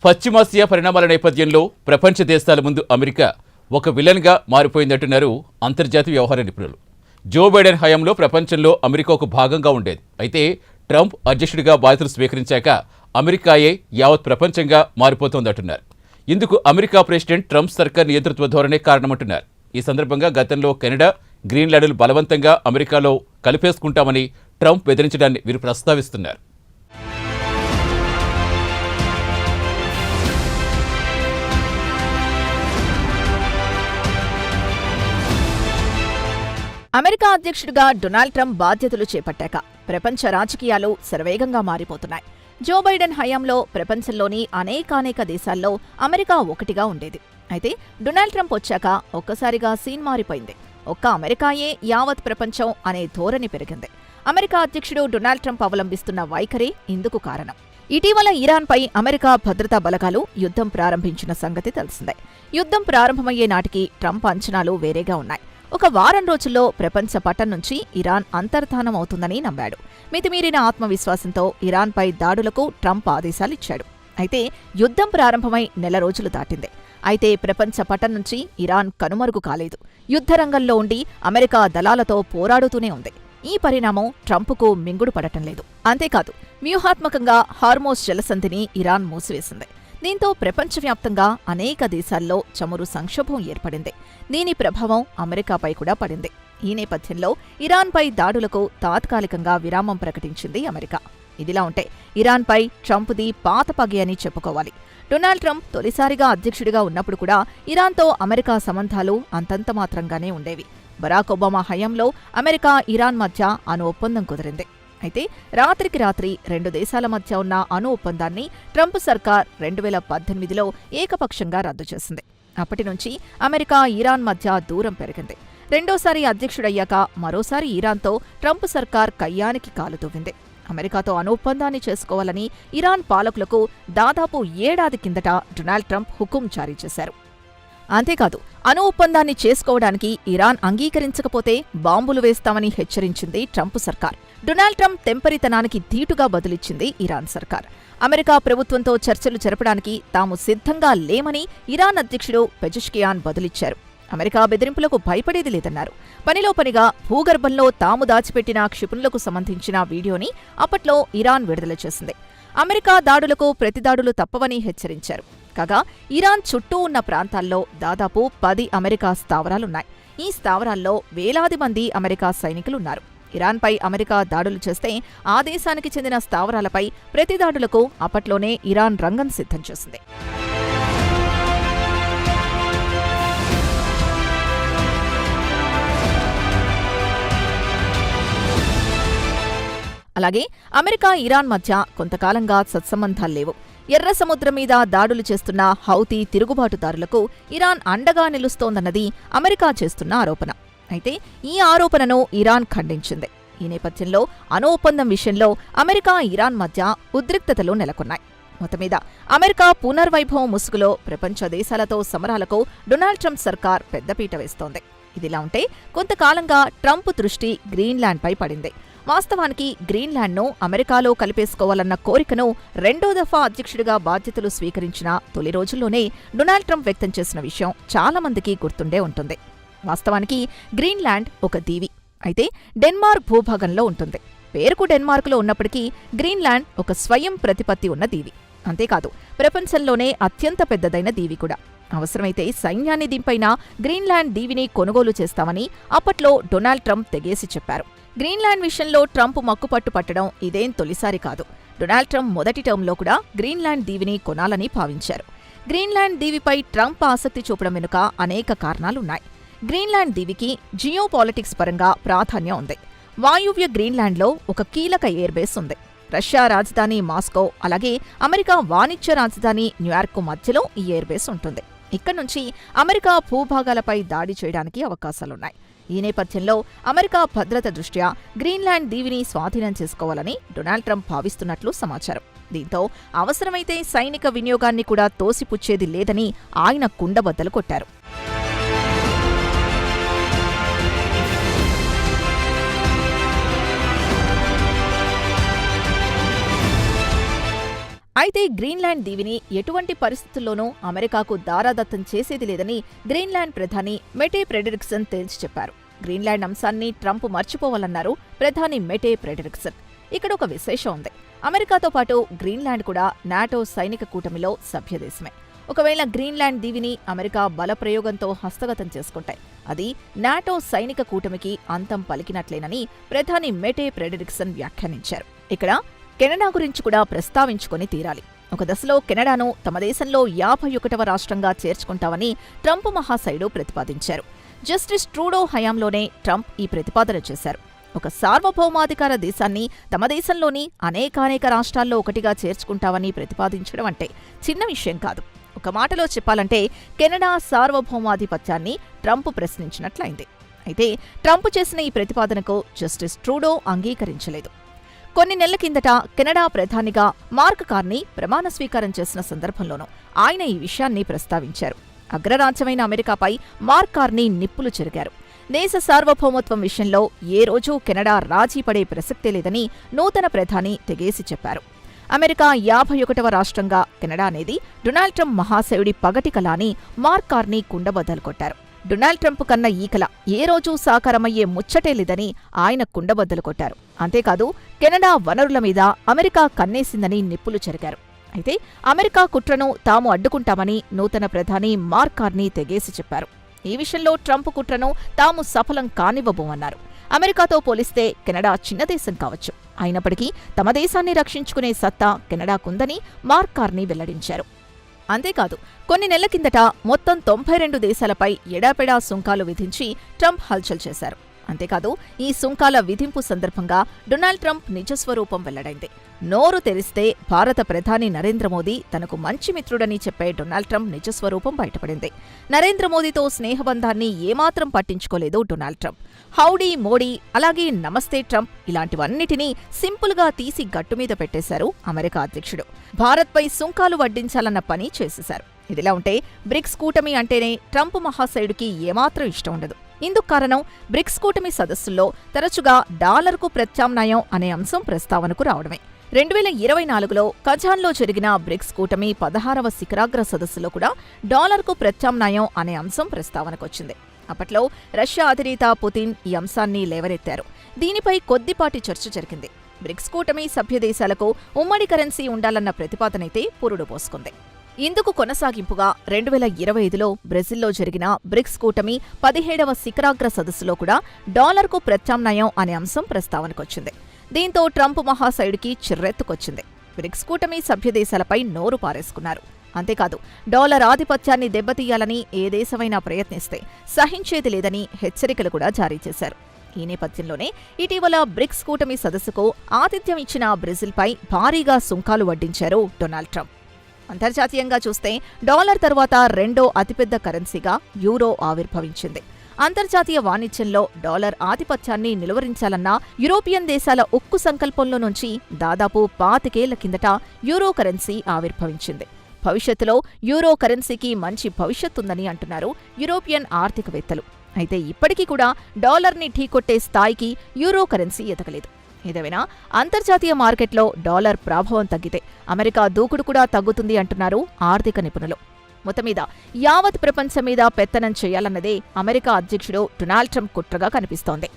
పశ్చిమాసియా పరిణామాల నేపథ్యంలో ప్రపంచ దేశాల ముందు అమెరికా ఒక విలన్గా మారిపోయిందంటున్నారు అంతర్జాతీయ వ్యవహార నిపుణులు. జో బైడెన్ హయాంలో ప్రపంచంలో అమెరికా ఒక భాగంగా ఉండేది. అయితే ట్రంప్ అధ్యక్షుడిగా బాధ్యతలు స్వీకరించాక అమెరికాయే యావత్ ప్రపంచంగా మారిపోతోందంటున్నారు. ఇందుకు అమెరికా ప్రెసిడెంట్ ట్రంప్ సర్కార్ నియంతృత్వ ధోరణే కారణమంటున్నారు. ఈ సందర్భంగా గతంలో కెనడా, గ్రీన్లాండ్లు బలవంతంగా అమెరికాలో కలిపేసుకుంటామని ట్రంప్ బెదిరించడాన్ని వీరు ప్రస్తావిస్తున్నారు. అమెరికా అధ్యక్షుడిగా డొనాల్డ్ ట్రంప్ బాధ్యతలు చేపట్టాక ప్రపంచ రాజకీయాలు శరవేగంగా మారిపోతున్నాయి. జో బైడెన్ హయాంలో ప్రపంచంలోని అనేకానేక దేశాల్లో అమెరికా ఒకటిగా ఉండేది. అయితే డొనాల్డ్ ట్రంప్ వచ్చాక ఒక్కసారిగా సీన్ మారిపోయింది. ఒక్క అమెరికాయే యావత్ ప్రపంచం అనే ధోరణి పెరిగింది. అమెరికా అధ్యక్షుడు డొనాల్డ్ ట్రంప్ అవలంబిస్తున్న వైఖరి ఇందుకు కారణం. ఇటీవల ఇరాన్పై అమెరికా భద్రతా బలగాలు యుద్ధం ప్రారంభించిన సంగతి తెలిసిందే. యుద్ధం ప్రారంభమయ్యే నాటికి ట్రంప్ అంచనాలు వేరేగా ఉన్నాయి. ఒక వారం రోజుల్లో ప్రపంచ పటం నుంచి ఇరాన్ అంతర్ధానమవుతుందని నమ్మాడు. మితిమీరిన ఆత్మవిశ్వాసంతో ఇరాన్పై దాడులకు ట్రంప్ ఆదేశాలిచ్చాడు. అయితే యుద్ధం ప్రారంభమై నెల రోజులు దాటింది. అయితే ప్రపంచ పటం నుంచి ఇరాన్ కనుమరుగు కాలేదు. యుద్ధరంగంలో ఉండి అమెరికా దళాలతో పోరాడుతూనే ఉంది. ఈ పరిణామం ట్రంప్కు మింగుడు పడటం లేదు. అంతేకాదు, వ్యూహాత్మకంగా హార్మోస్ జలసంధిని ఇరాన్ మూసివేసింది. దీంతో ప్రపంచవ్యాప్తంగా అనేక దేశాల్లో చమురు సంక్షోభం ఏర్పడింది. దీని ప్రభావం అమెరికాపై కూడా పడింది. ఈ నేపథ్యంలో ఇరాన్పై దాడులకు తాత్కాలికంగా విరామం ప్రకటించింది అమెరికా. ఇదిలా ఉంటే ఇరాన్పై ట్రంప్ది పాత పగే అని చెప్పుకోవాలి. డొనాల్డ్ ట్రంప్ తొలిసారిగా అధ్యక్షుడిగా ఉన్నప్పుడు కూడా ఇరాన్తో అమెరికా సంబంధాలు అంతంతమాత్రంగానే ఉండేవి. బరాక్ ఒబామా హయాంలో అమెరికా, ఇరాన్ మధ్య అణు ఒప్పందం కుదిరింది. అయితే రాత్రికి రాత్రి రెండు దేశాల మధ్య ఉన్న అణు ఒప్పందాన్ని ట్రంప్ సర్కార్ 2018లో ఏకపక్షంగా రద్దు చేసింది. అప్పటి నుంచి అమెరికా, ఇరాన్ మధ్య దూరం పెరిగింది. రెండోసారి అధ్యక్షుడయ్యాక మరోసారి ఇరాన్తో ట్రంప్ సర్కార్ కయ్యానికి కాలు దువ్వింది. అమెరికాతో అణు ఒప్పందాన్ని చేసుకోవాలని ఇరాన్ పాలకులకు దాదాపు ఏడాది కిందట డొనాల్డ్ ట్రంప్ హుకుం జారీ చేశారు. అంతేకాదు, అణు ఒప్పందాన్ని చేసుకోవడానికి ఇరాన్ అంగీకరించకపోతే బాంబులు వేస్తామని హెచ్చరించింది ట్రంప్ సర్కార్. డొనాల్డ్ ట్రంప్ తెంపరితనానికి ధీటుగా బదులిచ్చింది ఇరాన్ సర్కార్. అమెరికా ప్రభుత్వంతో చర్చలు జరపడానికి తాము సిద్ధంగా లేమని ఇరాన్ అధ్యక్షుడు పెజెష్కియాన్ బదులిచ్చారు. అమెరికా బెదిరింపులకు భయపడేది లేదన్నారు. పనిలో పనిగా భూగర్భంలో తాము దాచిపెట్టిన క్షిపణులకు సంబంధించిన వీడియోని అప్పట్లో ఇరాన్ విడుదల చేసింది. అమెరికా దాడులకు ప్రతిదాడులు తప్పవని హెచ్చరించారు. కాగా ఇరాన్ చుట్టూ ఉన్న ప్రాంతాల్లో దాదాపు 10 అమెరికా స్థావరాలున్నాయి. ఈ స్థావరాల్లో వేలాది మంది అమెరికా సైనికులున్నారు. ఇరాన్పై అమెరికా దాడులు చేస్తే ఆ దేశానికి చెందిన స్థావరాలపై ప్రతిదాడులకు అప్పట్లోనే ఇరాన్ రంగం సిద్ధం చేసింది. అలాగే అమెరికా, ఇరాన్ మధ్య కొంతకాలంగా సత్సంబంధాలు లేవు. ఎర్ర సముద్రం మీద దాడులు చేస్తున్న హౌతీ తిరుగుబాటుదారులకు ఇరాన్ అండగా నిలుస్తోందన్నది అమెరికా చేస్తున్న ఆరోపణ. అయితే ఈ ఆరోపణను ఇరాన్ ఖండించింది. ఈ నేపథ్యంలో అణు ఒప్పందం విషయంలో అమెరికా, ఇరాన్ మధ్య ఉద్రిక్తతలు నెలకొన్నాయి. మొత్తమీద అమెరికా పునర్వైభవం ముసుగులో ప్రపంచ దేశాలతో సమరాలకు డొనాల్డ్ ట్రంప్ సర్కార్ పెద్దపీట వేస్తోంది. ఇదిలా ఉంటే కొంతకాలంగా ట్రంప్ దృష్టి గ్రీన్లాండ్పై పడింది. వాస్తవానికి గ్రీన్లాండ్ను అమెరికాలో కలిపేసుకోవాలన్న కోరికను రెండో దఫా అధ్యక్షుడిగా బాధ్యతలు స్వీకరించిన తొలి రోజుల్లోనే డొనాల్డ్ ట్రంప్ వ్యక్తం చేసిన విషయం చాలా మందికి గుర్తుండే ఉంటుంది. వాస్తవానికి గ్రీన్లాండ్ ఒక దీవి. అయితే డెన్మార్క్ భూభాగంలో ఉంటుంది. పేరుకు డెన్మార్కులో ఉన్నప్పటికీ గ్రీన్లాండ్ ఒక స్వయం ప్రతిపత్తి ఉన్న దీవి. అంతేకాదు, ప్రపంచంలోనే అత్యంత పెద్దదైన దీవి కూడా. అవసరమైతే సైన్యాన్ని దింపైనా గ్రీన్లాండ్ దీవిని కొనుగోలు చేస్తామని అప్పట్లో డొనాల్డ్ ట్రంప్ తెగేసి చెప్పారు. గ్రీన్లాండ్ విషయంలో ట్రంప్ మక్కుపట్టు పట్టడం ఇదేం తొలిసారి కాదు. డొనాల్డ్ ట్రంప్ మొదటి టర్మ్లో కూడా గ్రీన్లాండ్ దీవిని కొనాలని భావించారు. గ్రీన్లాండ్ దీవిపై ట్రంప్ ఆసక్తి చూపడం వెనుక అనేక కారణాలున్నాయి. గ్రీన్లాండ్ దీవికి జియోపాలిటిక్స్ పరంగా ప్రాధాన్యం ఉంది. వాయువ్య గ్రీన్లాండ్లో ఒక కీలక ఎయిర్బేస్ ఉంది. రష్యా రాజధాని మాస్కో, అలాగే అమెరికా వాణిజ్య రాజధాని న్యూయార్క్ మధ్యలో ఈ ఎయిర్బేస్ ఉంటుంది. ఇక్కడి నుంచి అమెరికా భూభాగాలపై దాడి చేయడానికి అవకాశాలున్నాయి. ఈ నేపథ్యంలో అమెరికా భద్రత దృష్ట్యా గ్రీన్లాండ్ దీవిని స్వాధీనం చేసుకోవాలని డొనాల్డ్ ట్రంప్ భావిస్తున్నట్లు సమాచారం. దీంతో అవసరమైతే సైనిక వినియోగాన్ని కూడా తోసిపుచ్చేది లేదని ఆయన కుండబద్దలు కొట్టారు. అయితే గ్రీన్లాండ్ దీవిని ఎటువంటి పరిస్థితుల్లోనూ అమెరికాకు దారాదత్తం చేసేది లేదని గ్రీన్లాండ్ ప్రధాని మెటే ఫ్రెడరిక్సన్ తేల్చి చెప్పారు. గ్రీన్లాండ్ అంశాన్ని ట్రంప్ మర్చిపోవాలన్నారు ప్రధాని మెటే ఫ్రెడరిక్సన్. ఇక్కడ ఒక విశేషం ఉంది. అమెరికాతో పాటు గ్రీన్లాండ్ కూడా నాటో సైనిక కూటమిలో సభ్యదేశమే. ఒకవేళ గ్రీన్లాండ్ దీవిని అమెరికా బలప్రయోగంతో హస్తగతం చేసుకుంటే అది నాటో సైనిక కూటమికి అంతం పలికినట్లేనని ప్రధాని మెటే ఫ్రెడరిక్సన్ వ్యాఖ్యానించారు. ఇక్కడ కెనడా గురించి కూడా ప్రస్తావించుకొని తీరాలి. ఒక దశలో కెనడాను తమ దేశంలో 51వ రాష్ట్రంగా చేర్చుకుంటామని ట్రంప్ మహాశయుడు ప్రతిపాదించారు. జస్టిస్ ట్రూడో హయాంలోనే ట్రంప్ ఈ ప్రతిపాదన చేశారు. ఒక సార్వభౌమాధికార దేశాన్ని తమ దేశంలోని అనేకానేక రాష్ట్రాల్లో ఒకటిగా చేర్చుకుంటామని ప్రతిపాదించడం అంటే చిన్న విషయం కాదు. ఒక మాటలో చెప్పాలంటే కెనడా సార్వభౌమాధిపత్యాన్ని ట్రంప్ ప్రశ్నించినట్లయింది. అయితే ట్రంప్ చేసిన ఈ ప్రతిపాదనకు జస్టిస్ ట్రూడో అంగీకరించలేదు. కొన్ని నెలల కిందట కెనడా ప్రధానిగా మార్క్ కార్నీ ప్రమాణ స్వీకారం చేసిన సందర్భంలోనూ ఆయన ఈ విషయాన్ని ప్రస్తావించారు. అగ్రరాజ్యమైన అమెరికాపై మార్క్ కార్నీ నిప్పులు చెరిగారు. దేశ సార్వభౌమత్వం విషయంలో ఏ రోజూ కెనడా రాజీ పడే ప్రసక్తే లేదని నూతన ప్రధాని తెగేసి చెప్పారు. అమెరికా 51వ రాష్ట్రంగా కెనడా అనేది డొనాల్డ్ ట్రంప్ మహాశయుడి పగటి కల అని మార్క్ కార్నీ కుండబద్దలు కొట్టారు. డొనాల్డ్ ట్రంప్ కన్న ఈ కల ఏ రోజూ సాకారమయ్యే ముచ్చటే లేదని ఆయన కుండబద్దలు కొట్టారు. అంతేకాదు కెనడా వనరుల మీద అమెరికా కన్నేసిందని నిప్పులు చెరిగారు. అయితే అమెరికా కుట్రను తాము అడ్డుకుంటామని నూతన ప్రధాని మార్క్ కార్నీ తెగేసి చెప్పారు. ఈ విషయంలో ట్రంప్ కుట్రను తాము సఫలం కానివ్వబోమన్నారు. అమెరికాతో పోలిస్తే కెనడా చిన్న దేశం కావచ్చు, అయినప్పటికీ తమ దేశాన్ని రక్షించుకునే సత్తా కెనడాకుందని మార్క్ కార్నీ వెల్లడించారు. అంతేకాదు కొన్ని నెలల కిందట మొత్తం 92 దేశాలపై ఎడాపెడా సుంకాలు విధించి ట్రంప్ హల్చల్ చేశారు. అంతేకాదు ఈ సుంకాల విధింపు సందర్భంగా డొనాల్డ్ ట్రంప్ నిజస్వరూపం వెల్లడైంది. నోరు తెరిస్తే భారత ప్రధాని నరేంద్ర మోదీ తనకు మంచి మిత్రుడని చెప్పే డొనాల్డ్ ట్రంప్ నిజస్వరూపం బయటపడింది. నరేంద్ర మోదీతో స్నేహబంధాన్ని ఏమాత్రం పట్టించుకోలేదు డొనాల్డ్ ట్రంప్. హౌడీ మోడీ, అలాగే నమస్తే ట్రంప్ ఇలాంటివన్నిటినీ సింపుల్గా తీసి గట్టుమీద పెట్టేశారు అమెరికా అధ్యక్షుడు. భారత్పై సుంకాలు వడ్డించాలన్న పని చేసేశారు. ఇదిలా ఉంటే బ్రిక్స్ కూటమి అంటేనే ట్రంప్ మహాశయుడికి ఏమాత్రం ఇష్టం ఉండదు. ఇందుకు కారణం బ్రిక్స్ కూటమి సదస్సుల్లో తరచుగా డాలర్కు ప్రత్యామ్నాయం అనే అంశం ప్రస్తావనకు రావడమే. 2024లో కజాన్లో జరిగిన బ్రిక్స్ కూటమి 16వ శిఖరాగ్ర సదస్సులో కూడా డాలర్కు ప్రత్యామ్నాయం అనే అంశం ప్రస్తావనకొచ్చింది. అప్పట్లో రష్యా అధినేత పుతిన్ ఈ అంశాన్ని లేవనెత్తారు. దీనిపై కొద్దిపాటి చర్చ జరిగింది. బ్రిక్స్ కూటమి సభ్యదేశాలకు ఉమ్మడి కరెన్సీ ఉండాలన్న ప్రతిపాదనైతే పురుడు పోసుకుంది. ఇందుకు కొనసాగింపుగా 2025లో బ్రెజిల్లో జరిగిన బ్రిక్స్ కూటమి 17వ శిఖరాగ్ర సదస్సులో కూడా డాలర్కు ప్రత్యామ్నాయం అనే అంశం ప్రస్తావనకొచ్చింది. దీంతో ట్రంప్ మహాశయుడికి చిర్రెత్తుకొచ్చింది. బ్రిక్స్ కూటమి సభ్యదేశాలపై నోరు పారేసుకున్నారు. అంతేకాదు డాలర్ ఆధిపత్యాన్ని దెబ్బతీయాలని ఏ దేశమైనా ప్రయత్నిస్తే సహించేది లేదని హెచ్చరికలు కూడా జారీ చేశారు. ఈ నేపథ్యంలోనే ఇటీవల బ్రిక్స్ కూటమి సదస్సుకు ఆతిథ్యం ఇచ్చిన బ్రెజిల్పై భారీగా సుంకాలు వడ్డించారు డొనాల్డ్ ట్రంప్. అంతర్జాతీయంగా చూస్తే డాలర్ తర్వాత రెండో అతిపెద్ద కరెన్సీగా యూరో ఆవిర్భవించింది. అంతర్జాతీయ వాణిజ్యంలో డాలర్ ఆధిపత్యాన్ని నిలువరించాలన్న యూరోపియన్ దేశాల ఉక్కు సంకల్పంలో నుంచి దాదాపు 25 ఏళ్ల కిందట యూరో కరెన్సీ ఆవిర్భవించింది. భవిష్యత్తులో యూరో కరెన్సీకి మంచి భవిష్యత్తుందని అంటున్నారు యూరోపియన్ ఆర్థికవేత్తలు. అయితే ఇప్పటికీ కూడా డాలర్ని ఢీకొట్టే స్థాయికి యూరో కరెన్సీ ఎదగలేదు. ఏదేమైనా అంతర్జాతీయ మార్కెట్లో డాలర్ ప్రభావం తగ్గితే అమెరికా దూకుడు కూడా తగ్గుతుంది అంటున్నారు ఆర్థిక నిపుణులు. మొత్తం మీద యావత్ ప్రపంచం మీద పెత్తనం చేయాలన్నదే అమెరికా అధ్యక్షుడు డొనాల్డ్ ట్రంప్ కుట్రగా కనిపిస్తోంది.